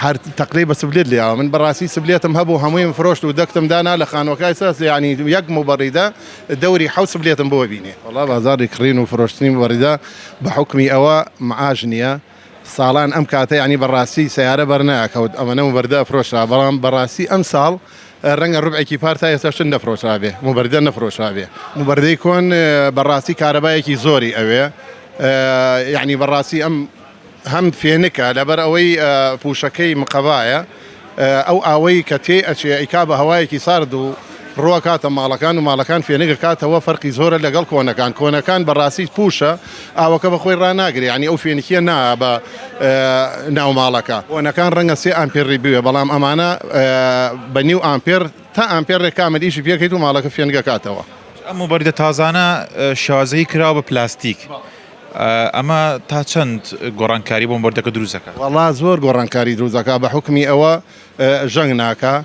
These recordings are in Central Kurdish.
هر تقريبا سبليت لي من براسي سبليتم هبو همويم فروشت ودكتم دانا لخان وكايساس يعني يق مبرده الدوري حوس سبليتم بو بيني والله بازار يكرين وفروشتني مبرده بحكمي اوا معاجنيه صالان ام كاته يعني براسي سياره برناك او امانه مبرده فروش برام براسي امسال الرنگ الربع كيفار تا يساشن نفروش رابه مبرده نفروش رابه مبرده يكون براسي كهربائي كي زوري اوي يعني براسي ام هم فينكا لبر اوي فوشكي مقبايا او اوي كتي اشي ايكابه هواي كي صاردو روا كاتا مالكان ومالكان فينكا كاتا هو فرق زور اللي قال كونا كان براسي بوشا او كبا خوي راناقر يعني او فينكيا نا ناو مالكا وانا كان رنga سي امبير ريبيو بلام امانه بنيو امبير تا امبير كامل ايش فيها كيتو مالك فينكا كاتا مبرده تازانه شازي كراو ببلاستيك اما تا چند گۆڕانکاری بۆ مبەردەکە دروست دەکات والله زۆر گۆڕانکاری دروست دەکات بە حکمی ئەوە ژەنگ ناکە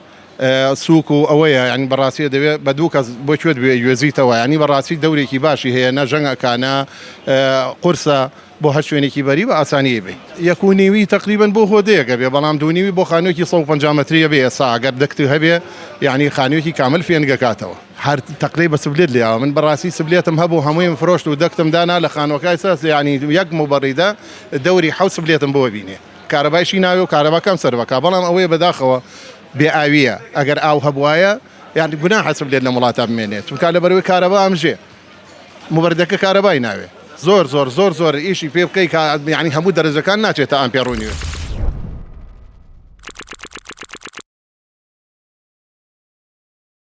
سووک و ئەوەیە یعنی بەڕاستی دەوێت بە دوو کەس بۆ کوێت گوێزیتەوە یعنی بەڕاستی دەورێکی باشی هەیە نە ژەنگەکانە قورسە بۆ هەر شوێنێکی بەری بە ئاسانیە بێ یەک و نیوی تقریبن بۆ هۆدەیەکە بێ بەڵام دوونیوی بۆ خانوویەکی 150 متریە بێ ئێستا ئەگەر دەکت هەبێ یعنی خانوویەکی کامل فێنگەکاتەوە هر تقريبا سبليت لي من براسي سبليتم هبو همويم فروشت ودكتم دانا لخان وكايساس يعني يق مبرده الدوري حوس سبليتم بو بيني كهرباء شي ناوي وكهرباء كم سربكا بلام اوي بداخوا بآوية اگر او هبوايا يعني بناء حسب لنا ملاطب منيت وكاله بروي كهرباء امجي مبردك كهرباء ناوي زور زور زور زور ايشي بيبقي يعني همو درجه كان ناتشي تا امبيرونيو